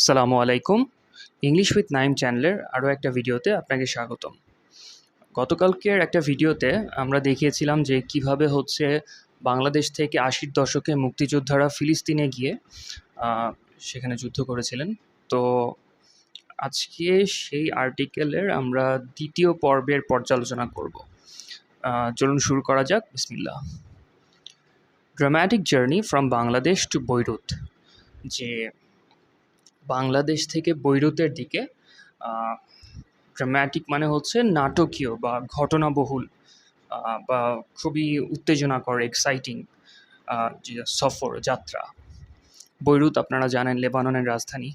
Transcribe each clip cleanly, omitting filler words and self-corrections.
আসসালামু আলাইকুম। English with Naim চ্যানেলের আরও একটা ভিডিওতে আপনাকে স্বাগতম। গতকালকের একটা ভিডিওতে আমরা দেখিয়েছিলাম যে কিভাবে হচ্ছে বাংলাদেশ থেকে ৮০ দশকে মুক্তিযোদ্ধারা ফিলিস্তিনে গিয়ে সেখানে যুদ্ধ করেছিলেন। তো আজকে সেই আর্টিকেলের আমরা দ্বিতীয় পর্বের পর্যালোচনা করব। চলুন শুরু করা যাক। বিসমিল্লাহ। Dramatic journey from Bangladesh to Beirut. যে বাংলাদেশ থেকে বৈরুতের দিকে ড্রামাটিক মানে হচ্ছে নাটকীয় বা ঘটনাবহুল বা খুবই উত্তেজনাকর এক্সাইটিং যে সফর যাত্রা। বৈরুত আপনারা জানেন লেবাননের রাজধানী।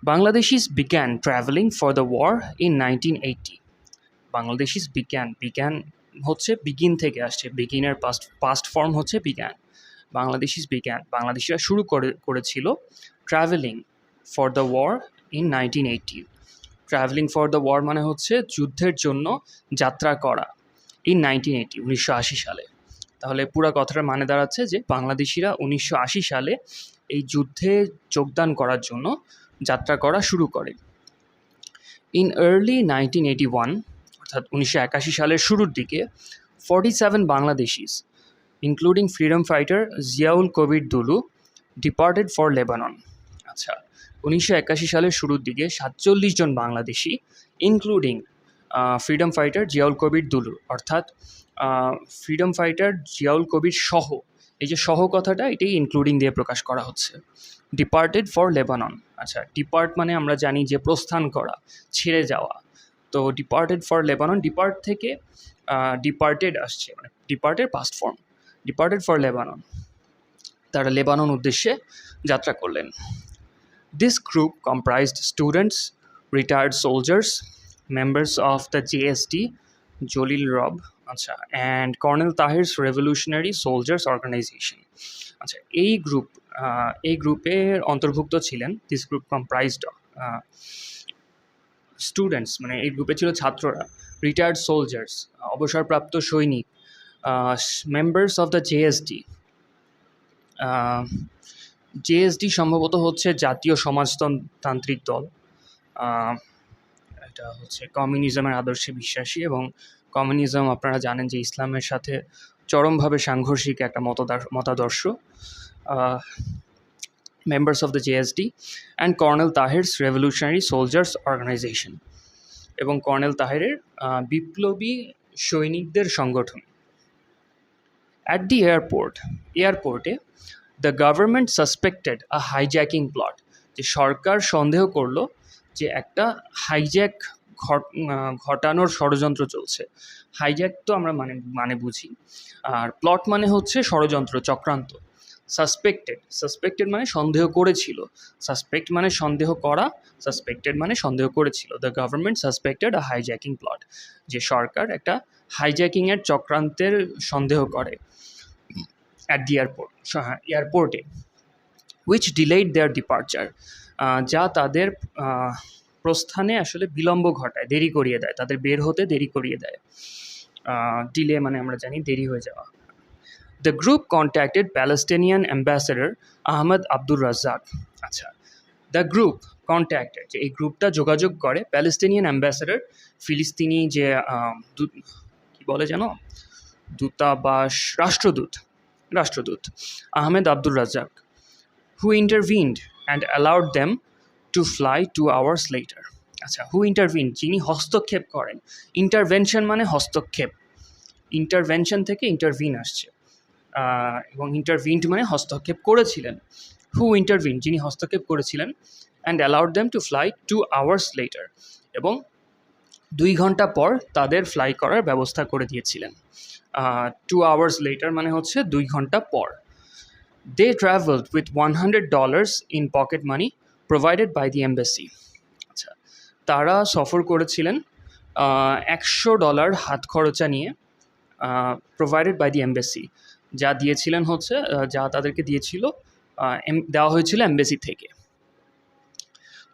Bangladeshis began traveling for the war in 1980। Bangladeshis began হচ্ছে বিগিন থেকে আসছে, বিগিনের পাস্ট ফর্ম হচ্ছে বিগ্যান। বাংলাদেশিরা শুরু করেছিল traveling for the war in 1980। Traveling for the war মানে হচ্ছে যুদ্ধের জন্য যাত্রা করা ইন 1980, 1980 সালে। তাহলে পুরো কথাটার মানে দাঁড়াচ্ছে যে বাংলাদেশিরা 1980 সালে এই যুদ্ধে যোগদান করার জন্য যাত্রা করা শুরু করে। ইন আর্লি 1981, অর্থাৎ 1981 সালের শুরুর দিকে 47 Bangladeshis including freedom fighter Ziaul Kabir Dulu departed for Lebanon. আচ্ছা, 1981 সালের শুরুর দিকে 47 জন Bangladeshi including freedom fighter Ziaul Kabir Dulu, অর্থাৎ ফ্রিডম ফাইটার জিয়াউল কবির সহ, এই যে সহ কথাটা এটাই ইনক্লুডিং দিয়ে প্রকাশ করা হচ্ছে। Departed for Lebanon. আচ্ছা, ডিপার্ট মানে আমরা জানি যে প্রস্থান করা, ছেড়ে যাওয়া। তো ডিপার্টেড ফর লেবানন, ডিপার্ট থেকে ডিপার্টেড আসছে, মানে ডিপার্টের past form, departed for Lebanon. তারা লেবানন উদ্দেশ্যে যাত্রা করলেন। This group comprised students, retired soldiers, members of the JSD, Jalil Rob, and Colonel Tahir's Revolutionary Soldiers Organization. আচ্ছা, এই গ্রুপের অন্তর্ভুক্ত ছিলেন, দিস গ্রুপ কম্প্রাইজড স্টুডেন্টস, মানে এই গ্রুপে ছিল ছাত্ররা, রিটায়ার্ড সোলজার্স, অবসরপ্রাপ্ত সৈনিক, মেম্বার্স অফ দ্য জেএসডি সম্ভবত হচ্ছে জাতীয় সমাজতান্ত্রিক দল। এটা হচ্ছে কমিউনিজমের আদর্শে বিশ্বাসী, এবং কমিউনিজম আপনারা জানেন যে ইসলামের সাথে চরমভাবে সাংঘর্ষিক একটা মতাদর্শ। Members of the JSD and colonel Taher's revolutionary soldiers organisation, এবং কর্নেল তাহেরের বিপ্লবী সৈনিকদের সংগঠন। অ্যাট দি এয়ারপোর্টে the government suspected a hijacking plot, যে সরকার সন্দেহ করলো যে একটা হাইজ্যাক ঘটানোর ষড়যন্ত্র চলছে। হাইজ্যাক তো আমরা মানে বুঝি, আর প্লট মানে হচ্ছে ষড়যন্ত্র, চক্রান্ত। সাসপেক্টেড মানে সন্দেহ করেছিল, সাসপেক্ট মানে সন্দেহ করা, সাসপেক্টেড মানে সন্দেহ করেছিল। The government suspected a hijacking plot, যে সরকার একটা হাইজ্যাকিংয়ের চক্রান্তের সন্দেহ করে। অ্যাট দি এয়ারপোর্টে উইচ ডিলেড দেয়ার ডিপার্চার, যা তাদের প্রস্থানে আসলে বিলম্ব ঘটায়, দেরি করিয়ে দেয়, তাদের বের হতে দেরি করিয়ে দেয়। ডিলে মানে আমরা জানি দেরি হয়ে যাওয়া। The group contacted Palestinian ambassador Ahmad Abdur Razzaq. আচ্ছা, দ্য গ্রুপ কন্ট্যাক্টেড, যে এই গ্রুপটা যোগাযোগ করে প্যালেস্টিনিয়ান অ্যাম্বাসেডর, ফিলিস্তিনি যে কি বলে যেন, দূতাবাস, রাষ্ট্রদূত Ahmed Abdur Razzak, who intervened and allowed them to fly 2 hours later. আচ্ছা, who intervened, যিনি হস্তক্ষেপ করেন। ইন্টারভেনশন মানে হস্তক্ষেপ, ইন্টারভেনশন থেকে ইন্টারভিন আসছে, এবং ইন্টারভিনড মানে হস্তক্ষেপ করেছিলেন। who intervened, যিনি হস্তক্ষেপ করেছিলেন, and allowed them to fly 2 hours later, এবং 2 ঘন্টা পর তাদের ফ্লাই করার ব্যবস্থা করে দিয়েছিলেন। 2 hours later মানে হচ্ছে 2 ঘন্টা পর। They traveled with $100 in pocket money provided by the embassy. আচ্ছা, তারা সফর করেছিলেন $100 হাত খরচা নিয়ে, প্রোভাইডেড বাই দি এমবেসি, যা দিয়েছিলেন হচ্ছে, যা তাদেরকে দেওয়া হয়েছিল এমবেসি থেকে।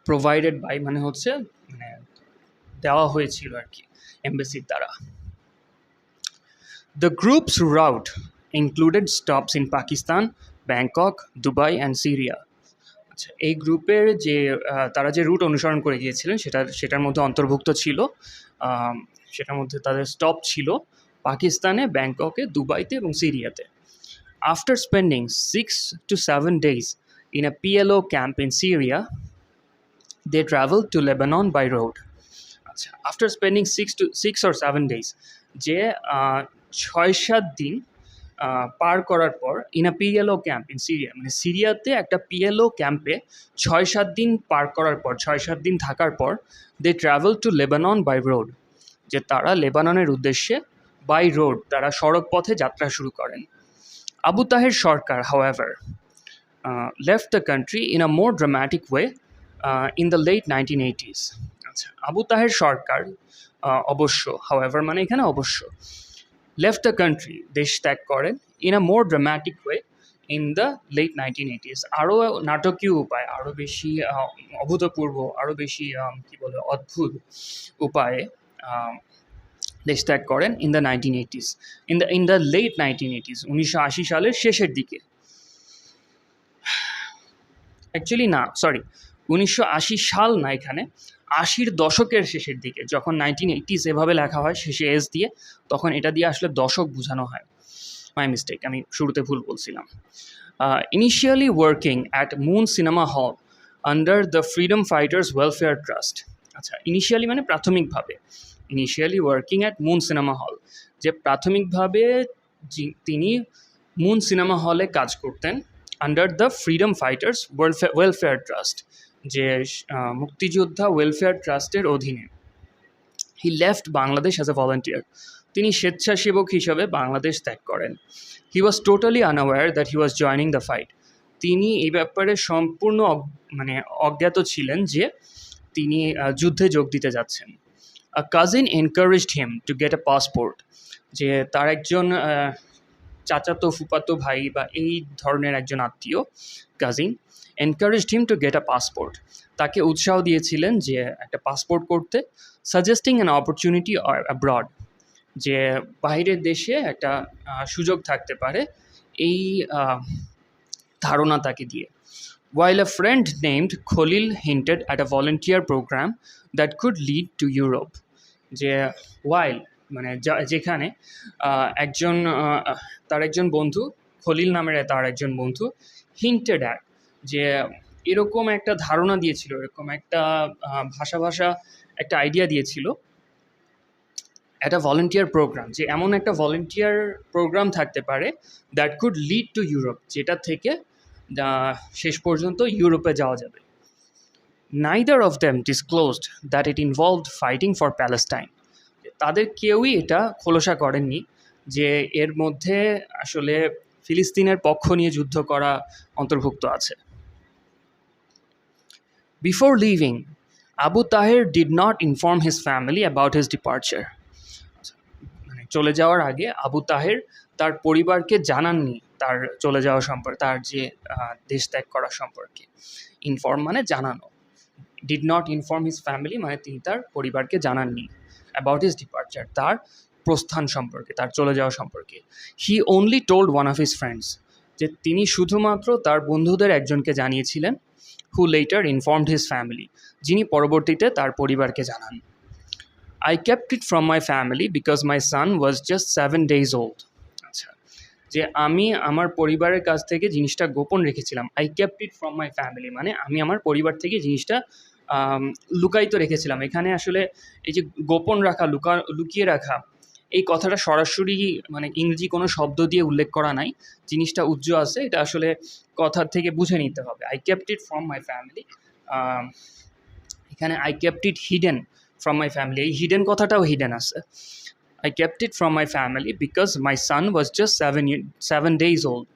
প্রোভাইডেড বাই মানে হচ্ছে মানে দেওয়া হয়েছিল আর কি এমবেসির দ্বারা। The group's route included stops in Pakistan, Bangkok, Dubai and Syria. আচ্ছা, এই গ্রুপের যে তারা যে রুট অনুসরণ করে গিয়েছিলেন সেটার মধ্যে অন্তর্ভুক্ত ছিল, আম, সেটার মধ্যে তাদের স্টপ ছিল পাকিস্তানে, ব্যাংককে, দুবাইতে এবং সিরিয়াতে। After spending 6 to 7 days in a PLO camp in Syria, they traveled to Lebanon by road. আচ্ছা, আফটার স্পেন্ডিং 6 or 7 days, যে 6-7 দিন পার করার পর, in a PLO camp in Syria, মানে সিরিয়াতে একটা পিএলও ক্যাম্পে 6-7 দিন পার করার পর, 6-7 দিন থাকার পর, they travel to Lebanon by road, যে তারা লেবাননের উদ্দেশ্যে বাই রোড, তারা সড়ক পথে যাত্রা শুরু করেন। আবু তাহের সরকার, however, left the country in a more dramatic way in the late 1980s. আচ্ছা, আবু তাহের সরকার অবশ্য, however মানে এখানে অবশ্য, left the country, দেশ ত্যাগ করেন, in a more dramatic way in the late 1980s, আরও নাটকীয় উপায়, আরও বেশি অভূতপূর্ব, আরও বেশি কী বলে অদ্ভুত উপায়ে দেশ ত্যাগ করেন in the 1980s, in the late 1980s, 1980 সালের শেষের দিকে। অ্যাকচুয়ালি না, সরি, 1980 সাল না, এখানে 80-র দশকের শেষের দিকে, যখন 1980s এভাবে লেখা হয় শেষে এস দিয়ে, তখন এটা দিয়ে আসলে দশক বোঝানো হয়। মাই মিস্টেক, আমি শুরুতে ভুল বলছিলাম। Initially working at Moon cinema hall under the freedom fighters welfare trust. আচ্ছা, ইনিশিয়ালি মানে প্রাথমিকভাবে, initially working at Moon cinema hall, যে প্রাথমিকভাবে তিনি মুন সিনেমা হলে কাজ করতেন, under the freedom fighters welfare trust, যে মুক্তিযোদ্ধা ওয়েলফেয়ার ট্রাস্টের অধীনে। He left Bangladesh as a volunteer, তিনি স্বেচ্ছাসেবক হিসাবে বাংলাদেশ ত্যাগ করেন। He was totally unaware that he was joining the fight, তিনি এই ব্যাপারে সম্পূর্ণ মানে অজ্ঞাত ছিলেন যে তিনি যুদ্ধে যোগ দিতে যাচ্ছেন। A cousin encouraged him to get a passport, যে তার একজন চাচাতো ফুপাতো ভাই বা এই ধরনের একজন আত্মীয়, cousin, encouraged him to get a passport, তাকে উৎসাহ দিয়েছিলেন যে একটা পাসপোর্ট করতে, সাজেস্টিং অ্যান অপরচুনিটি অ্যাব্রড, যে বাইরের দেশে একটা সুযোগ থাকতে পারে, এই ধারণা তাকে দিয়ে। While a friend named Khalil hinted at a volunteer program that could lead to Europe, যে while মানে যেখানে একজন তার একজন বন্ধু, খলিল নামের তার একজন বন্ধু, হিন্টেড অ্যাট, যে এরকম একটা ধারণা দিয়েছিল, এরকম একটা ভাষা একটা আইডিয়া দিয়েছিল, একটা ভলেন্টিয়ার প্রোগ্রাম, যে এমন একটা ভলেন্টিয়ার প্রোগ্রাম থাকতে পারে that could lead to Europe, যেটা থেকে শেষ পর্যন্ত ইউরোপে যাওয়া যাবে। Neither of them disclosed that it involved fighting for Palestine, তাদের কেউই এটা খোলসা করেননি যে এর মধ্যে আসলে ফিলিস্তিনের পক্ষ নিয়ে যুদ্ধ করা অন্তর্ভুক্ত আছে। Before living, Abu Taher did not inform his family about his departure, মানে চলে যাওয়ার আগে আবু তাহের তার পরিবারকে জানাননি তার চলে যাওয়া সম্পর্কে, তার যে দেশ ত্যাগ করা সম্পর্কে। ইনফর্ম মানে জানানো, did not inform his family মানে তিনি তার পরিবারকে জানাননি অ্যাবাউট হিজ ডিপার্চার, তার প্রস্থান সম্পর্কে, তার চলে যাওয়া সম্পর্কে। He only told one of his friends, যে তিনি শুধুমাত্র তার বন্ধুদের একজনকে জানিয়েছিলেন, who later informed his family, যিনি পরবর্তীতে তার পরিবারকে জানান। I kept it from my family because my son was just 7 days old. আচ্ছা, যে আমি আমার পরিবারের কাছ থেকে জিনিসটা গোপন রেখেছিলাম। I kept it from my family মানে আমি আমার পরিবার থেকে জিনিসটা লুকায়িত রেখেছিলাম। এখানে আসলে এই যে গোপন রাখা, লুকিয়ে রাখা, এই কথাটা সরাসরি মানে ইংরেজি কোনো শব্দ দিয়ে উল্লেখ করা নাই, জিনিসটা উজ্জ্ব আছে, এটা আসলে কথার থেকে বুঝে নিতে হবে। I kept it from my family, এখানে I kept it hidden from my family, এই হিডেন কথাটাও হিডেন আছে। I kept it from my family because my son was just 7 days old,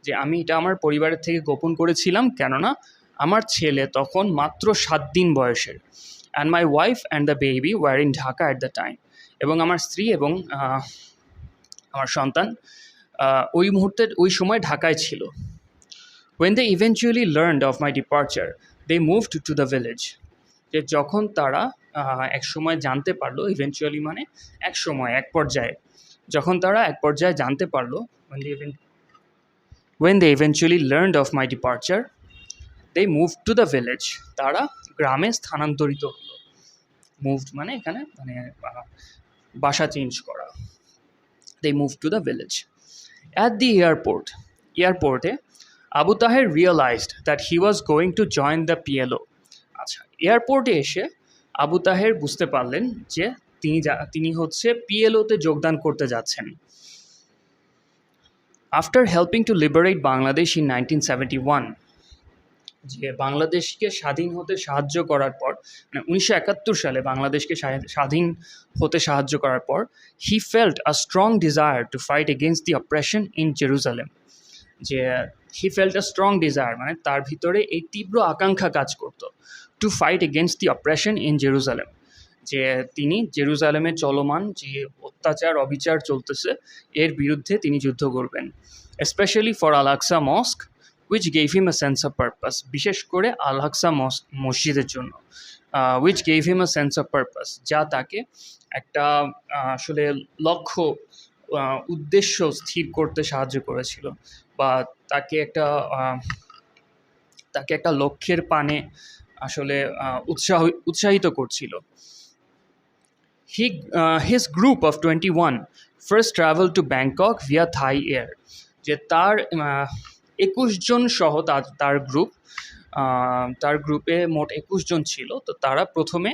যে আমি এটা আমার পরিবারের থেকে গোপন করেছিলাম কেননা আমার ছেলে তখন মাত্র 7 দিন বয়সের। And my wife and the baby were in Dhaka at the time, এবং আমার স্ত্রী এবং আমার সন্তান ওই সময় ঢাকায় ছিল। When they eventually learned of my departure, they moved to the village, যে যখন তারা এক সময় জানতে পারলো, ইভেনচুয়ালি মানে এক পর্যায়ে, যখন তারা এক পর্যায়ে জানতে পারলো, when they eventually learned of my departure, they move to the village, তারা গ্রামে স্থানান্তরিত হলো। মুভড মানে এখানে মানে বাসা চেঞ্জ করা। They move to the village. At the এয়ারপোর্টে Abu Taher realised that he was going to join the PLO. আচ্ছা, এয়ারপোর্টে এসে আবু তাহের বুঝতে পারলেন যে তিনি হচ্ছে পিএলওতে যোগদান করতে যাচ্ছেন। After helping two liberate Bangladesh in 1971, যে বাংলাদেশকে স্বাধীন হতে সাহায্য করার পর, মানে 1971 সালে বাংলাদেশকে স্বাধীন হতে সাহায্য করার পর, he felt a strong desire to fight against the oppression in Jerusalem. যে he felt a strong desire মানে তার ভিতরে এই তীব্র আকাঙ্ক্ষা কাজ করতো, to fight against the oppression in Jerusalem, যে তিনি জেরুজালেমে চলমান যে অত্যাচার অবিচার চলতেছে এর বিরুদ্ধে তিনি যুদ্ধ করবেন। Specially for Al Aqsa mosque which gave him a sense of purpose, বিশেষ করে আল আকসা মসজিদের জন্য, which gave him a sense of purpose, যা তাকে একটা আসলে লক্ষ্য উদ্দেশ্য স্থির করতে সাহায্য করেছিল, বা তাকে একটা লক্ষ্যের পানে আসলে উৎসাহিত করছিল। His group of 21 first traveled to Bangkok via Thai Air, যে তার 21 জন সহ তার গ্রুপে মোট 21 জন ছিল। তো তারা প্রথমে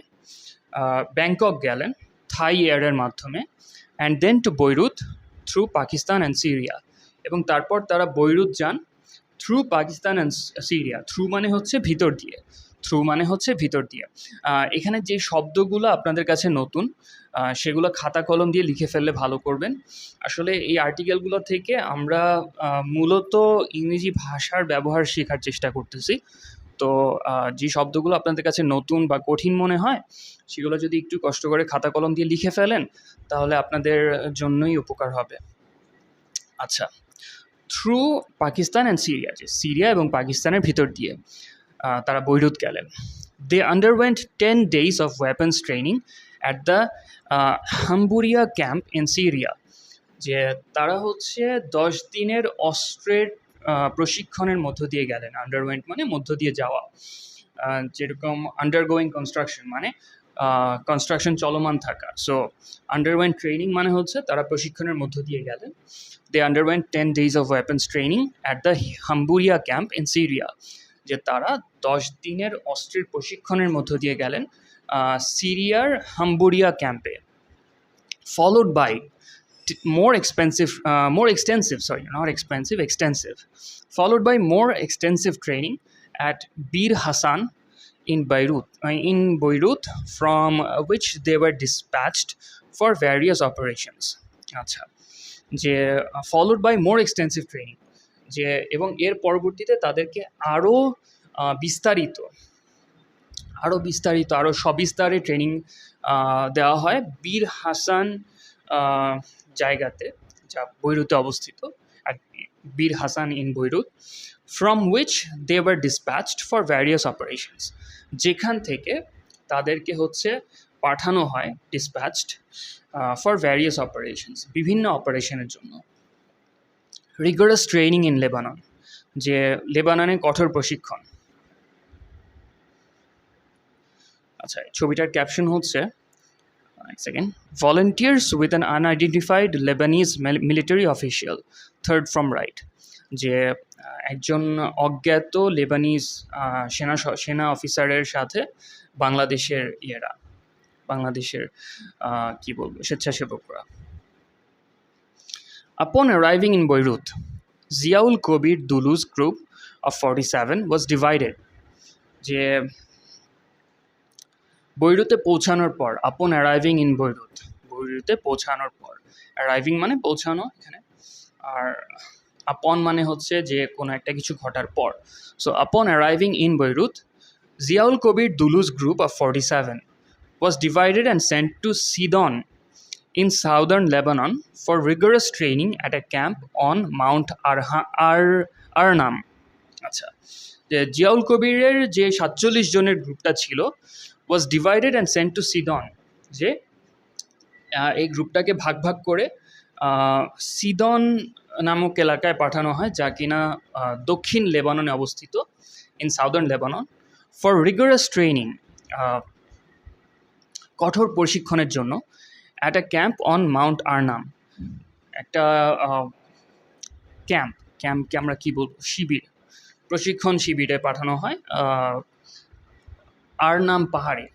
ব্যাংকক গেলেন থাই এয়ারের মাধ্যমে, and then to Beirut through Pakistan and Syria, এবং তারপর তারা বৈরুত যান through Pakistan and Syria. Through মানে হচ্ছে ভিতর দিয়ে। এখানে যে শব্দগুলো আপনাদের কাছে নতুন, সেগুলো খাতা কলম দিয়ে লিখে ফেললে ভালো করবেন। আসলে এই আর্টিকেলগুলো থেকে আমরা মূলত ইংরেজি ভাষার ব্যবহার শেখার চেষ্টা করতেছি। তো যে শব্দগুলো আপনাদের কাছে নতুন বা কঠিন মনে হয়, সেগুলো যদি একটু কষ্ট করে খাতা কলম দিয়ে লিখে ফেলেন, তাহলে আপনাদের জন্যই উপকার হবে। আচ্ছা, থ্রু পাকিস্তান অ্যান্ড সিরিয়া, যে সিরিয়া এবং পাকিস্তানের ভিতর দিয়ে তারা বৈরুত গেলেন। They underwent 10 days of weapons training at the Hamburiya camp in Syria, যে তারা হচ্ছে 10 দিনের অস্ত্রের প্রশিক্ষণের মধ্য দিয়ে গেলেন। আন্ডারওয়েন্ট মানে মধ্য দিয়ে যাওয়া, যেরকম আন্ডারগোয়িং কনস্ট্রাকশন মানে কনস্ট্রাকশন চলমান থাকা। সো আন্ডারওয়েন্ট ট্রেনিং মানে হচ্ছে তারা প্রশিক্ষণের মধ্য দিয়ে গেলেন। They underwent 10 days of weapons training at the Hamburiya camp in Syria, যে তারা 10 দিনের অস্ত্রের প্রশিক্ষণের মধ্য দিয়ে গেলেন সিরিয়ার হাম্বুরিয়া ক্যাম্পে। followed by followed by more extensive training at Bir Hassan in Beirut, from which they were dispatched for various operations. আচ্ছা, যে followed by more extensive training, যে এবং এর পরবর্তীতে তাদেরকে আরও সবিস্তারে ট্রেনিং দেওয়া হয় বীর হাসান জায়গাতে, যা বৈরুতে অবস্থিত, আর Bir Hassan in Beirut, from which they were dispatched for various operations, যেখান থেকে তাদেরকে হচ্ছে পাঠানো হয়, ডিসপ্যাচড ফর ভ্যারিয়াস অপারেশনস, বিভিন্ন অপারেশনের জন্য। রিগরাস ট্রেনিং ইন লেবানন, যে লেবাননে কঠোর প্রশিক্ষণ। আচ্ছা, ছবিটার ক্যাপশন হচ্ছে volunteers with an unidentified Lebanese military official, third from right, যে একজন অজ্ঞাত লেবানিজ সেনা অফিসারের সাথে বাংলাদেশের কি বলবো স্বেচ্ছাসেবকরা। Upon arriving in Beirut, Ziaul Kobir Dulu's group of 47 was divided, যে বৈরুতে পৌঁছানোর পর, আপন অ্যারাইভিং ইন বৈরুতে পৌঁছানোর পর, অ্যারাইভিং মানে পৌঁছানো এখানে, আর আপন মানে হচ্ছে যে কোনো একটা কিছু ঘটার পর। So upon arriving in Beirut, Ziaul Kabir Dulu's group of 47 was divided and sent to Sidon in southern Lebanon for rigorous training at a camp on Mount Arnam. আচ্ছা, যে জিয়াউল কবিরের যে 47 জনের গ্রুপটা ছিল was divided and sent to Sidon, যে এই গ্রুপটাকে ভাগ করে সিদন নামক এলাকায় পাঠানো হয়, যা কিনা দক্ষিণ লেবাননে অবস্থিত, in southern Lebanon for rigorous training, কঠোর প্রশিক্ষণের জন্য, at a camp on Mount Arnam, একটা ক্যাম্পকে আমরা কি বলবো, শিবির, প্রশিক্ষণ শিবিরে পাঠানো হয় আরনাম পাহাড়ে।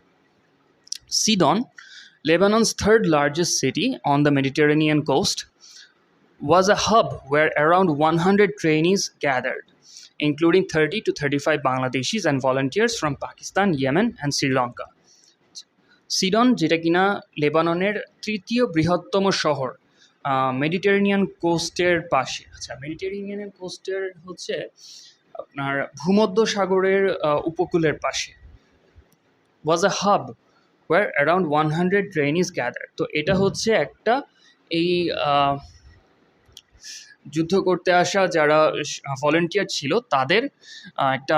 Sidon, Lebanon's third largest city on the Mediterranean coast, was a hub where around 100 trainees gathered, including 30 to 35 Bangladeshis and volunteers from Pakistan, Yemen, and Sri Lanka. সিডন, যেটা কিনা লেবাননের তৃতীয় বৃহত্তম শহর, মেডিটেরেনিয়ান কোস্টের পাশে। আচ্ছা, মেডিটেরেনিয়ান কোস্টের হচ্ছে আপনার ভূমধ্য সাগরের উপকূলের পাশে। ওয়াজ আ hub war around 100 trainees gather. তো এটা হচ্ছে একটা এই যুদ্ধ করতে আসা যারা ভলেন্টিয়ার ছিল তাদের একটা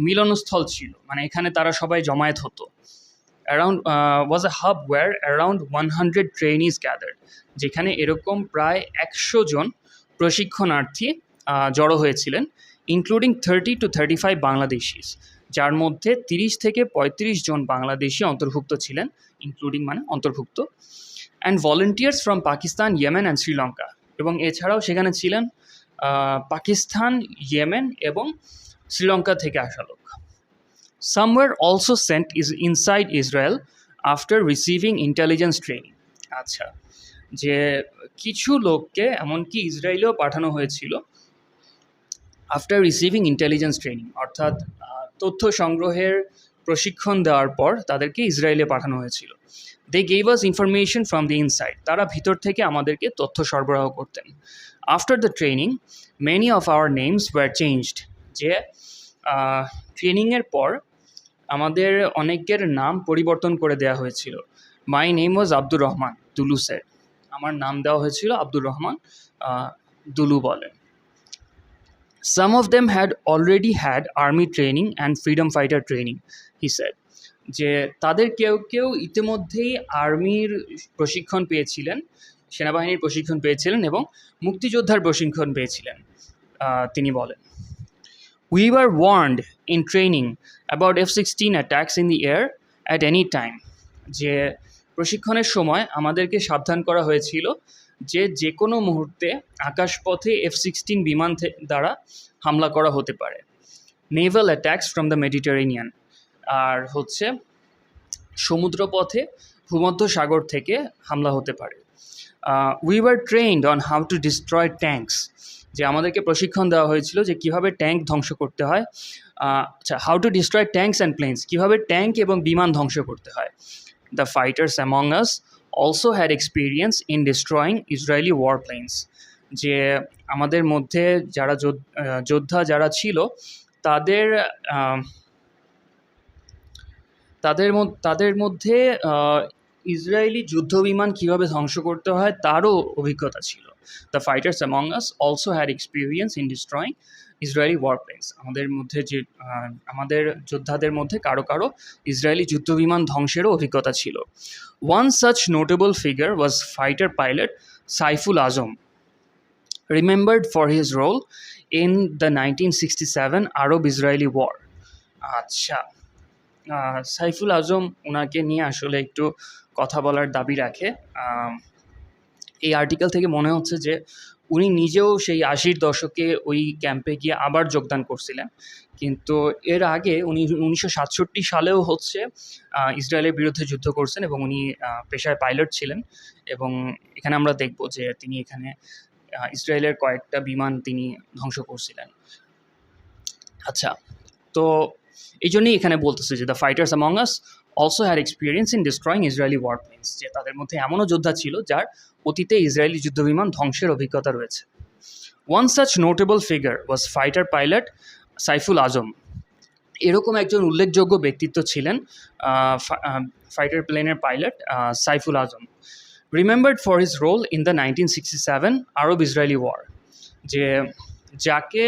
মিলনস্থল ছিল, মানে এখানে তারা সবাই জমায়েত হতো। অ্যারাউন্ড ওয়াজ আ hub war around 100 trainees gathered, যেখানে এরকম প্রায় 100 জন প্রশিক্ষণার্থী জড়ো হয়েছিলেন, ইনক্লুডিং 30 to 35 বাংলাদেশিস, যার মধ্যে 30 থেকে 35 জন বাংলাদেশি অন্তর্ভুক্ত ছিলেন, ইনক্লুডিং মানে অন্তর্ভুক্ত, and volunteers from Pakistan, Yemen and Sri Lanka. এবং এছাড়াও সেখানে ছিলেন পাকিস্তান, ইয়েমেন এবং শ্রীলঙ্কা থেকে আসা লোক। Some were also sent inside Israel after receiving intelligence training. আচ্ছা, যে কিছু লোককে এমনকি ইসরায়েলেও পাঠানো হয়েছিল আফটার রিসিভিং ইন্টেলিজেন্স ট্রেনিং, অর্থাৎ তথ্য সংগ্রহের প্রশিক্ষণ দেওয়ার পর তাদেরকে ইসরায়েলে পাঠানো হয়েছিল। They gave us information from the inside, তারা ভিতর থেকে আমাদেরকে তথ্য সরবরাহ করতেন। After the training many of our names were changed, যে ট্রেনিংয়ের পর আমাদের অনেকের নাম পরিবর্তন করে দেওয়া হয়েছিল। My name was Abdur Rahman, Dulu sir, আমার নাম দেওয়া হয়েছিল আব্দুর রহমান, দুলু বলেন। Some of them had already had army training and freedom fighter training, he said. যে তাদের কেউ কেউ ইতিমধ্যেই আর্মির প্রশিক্ষণ পেয়েছিলেন, সেনাবাহিনীর প্রশিক্ষণ পেয়েছিলেন এবং মুক্তিযোদ্ধার প্রশিক্ষণ পেয়েছিলেন, তিনি বলেন। We were warned in training about F-16 attacks in the air at any time. যে প্রশিক্ষণের সময় আমাদেরকে সাবধান করা হয়েছিল যে যে কোনো মুহূর্তে আকাশপথে F-16 বিমান দ্বারা হামলা করা হতে পারে। Naval attacks from the Mediterranean, আর হচ্ছে সমুদ্রপথে ভূমধ্য সাগর থেকে হামলা হতে পারে। We were trained on how to destroy tanks, যে আমাদেরকে প্রশিক্ষণ দেওয়া হয়েছিল যে কীভাবে ট্যাঙ্ক ধ্বংস করতে হয়। আচ্ছা, how to destroy tanks and planes, কীভাবে ট্যাঙ্ক এবং বিমান ধ্বংস করতে হয়। The fighters among us also had experience in destroying Israeli war planes, যে আমাদের মধ্যে যারা যোদ্ধা যারা ছিল তাদের মধ্যে ইসরায়েলি যুদ্ধ বিমান কীভাবে ধ্বংস করতে হয় তারও অভিজ্ঞতা ছিল। The fighters among us also had experience in destroying Israeli war planes, আমাদের যোদ্ধাদের মধ্যে কারো কারো ইসরায়েলি যুদ্ধ বিমান ধ্বংসেরও অভিজ্ঞতা ছিল। One such notable figure was fighter pilot Saiful Azam, remembered for his role in the 1967 Arab-Israeli war. আচ্ছা, সাইফুল আজম, ওনাকে নিয়ে আসলে একটু কথা বলার দাবি রাখে। এই আর্টিকেল থেকে মনে হচ্ছে যে উনি নিজেও সেই 80-র দশকে ওই ক্যাম্পে গিয়ে আবার যোগদান করছিলেন, কিন্তু এর আগে উনি 1967 সালেও হচ্ছে ইসরায়েলের বিরুদ্ধে যুদ্ধ করছেন এবং উনি পেশায় পাইলট ছিলেন। এবং এখানে আমরা দেখব যে তিনি এখানে ইসরায়েলের কয়েকটা বিমান তিনি ধ্বংস করছিলেন। আচ্ছা, তো এই জন্যই এখানে বলতেছে যে the fighters among us also had experience in destroying Israeli war planes, যে তাদের মধ্যে এমনও যোদ্ধা ছিল যার অতীতে ইসরায়েলি যুদ্ধবিমান ধ্বংসের অভিজ্ঞতা রয়েছে। One such notable figure was fighter pilot Saiful Azam, এরকম একজন উল্লেখযোগ্য ব্যক্তিত্ব ছিলেন ফাইটার প্লেনের pilot Saiful Azam. Remembered for his role in the 1967 Arab Israeli war, যে যাকে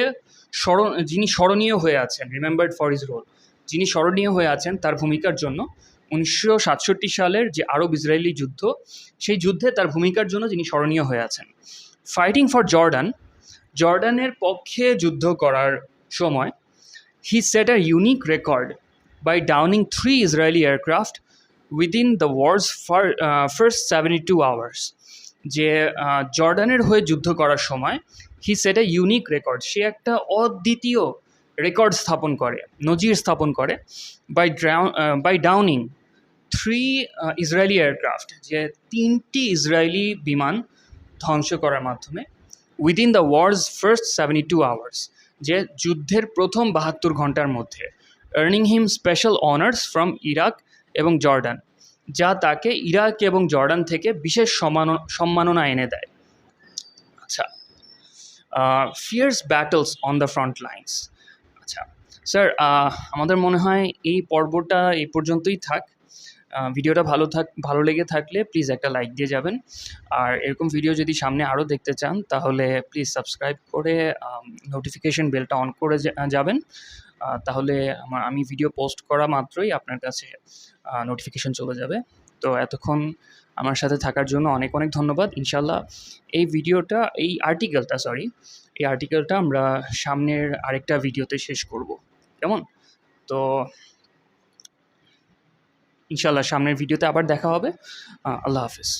যিনি স্মরণীয় হয়ে আছেন, রিমেম্বার্ড ফর হিজ রোল, যিনি স্মরণীয় হয়ে আছেন তার ভূমিকার জন্য 1967 সালের যে আরব ইসরায়েলি যুদ্ধ, সেই যুদ্ধে তার ভূমিকার জন্য যিনি স্মরণীয় হয়ে আছেন। ফাইটিং ফর জর্ডানের পক্ষে যুদ্ধ করার সময় He set a unique record by downing 3 Israeli aircraft within the war's first 72 hours. যে জর্ডানের হয়ে যুদ্ধ করার সময় he said a unique record, সে একটা অদ্বিতীয় রেকর্ড স্থাপন করে, নজির স্থাপন করে বাই ডাউনিং 3 ইসরায়েলি এয়ারক্রাফট, যে 3টি ইসরায়েলি বিমান ধ্বংস করার মাধ্যমে within the war's first 72 hours, যে যুদ্ধের প্রথম 72 ঘন্টার মধ্যে, earning him special honours from Iraq এবং জর্ডান, যা তাকে ইরাক এবং জর্ডান থেকে বিশেষ সম্মাননা এনে দেয়। আচ্ছা, fierce battles on the front lines. আচ্ছা স্যার, আমাদের মনে হয় এই পর্বটা এই পর্যন্তই থাক। ভিডিওটা ভালো লেগে থাকলে প্লিজ একটা লাইক দিয়ে যাবেন, আর এরকম ভিডিও যদি সামনে আরও দেখতে চান তাহলে প্লিজ সাবস্ক্রাইব করে নোটিফিকেশন বেলটা অন করে যাবেন। তাহলে আমি ভিডিও পোস্ট করা মাত্রই আপনার কাছে নোটিফিকেশন চলে যাবে। তো এতক্ষণ আমার সাথে থাকার জন্য অনেক অনেক ধন্যবাদ। ইনশাল্লাহ এই আর্টিকেলটা আমরা সামনের আরেকটা ভিডিওতে শেষ করব, কেমন? তো ইনশাল্লাহ সামনের ভিডিওতে আবার দেখা হবে। আল্লাহ হাফেজ।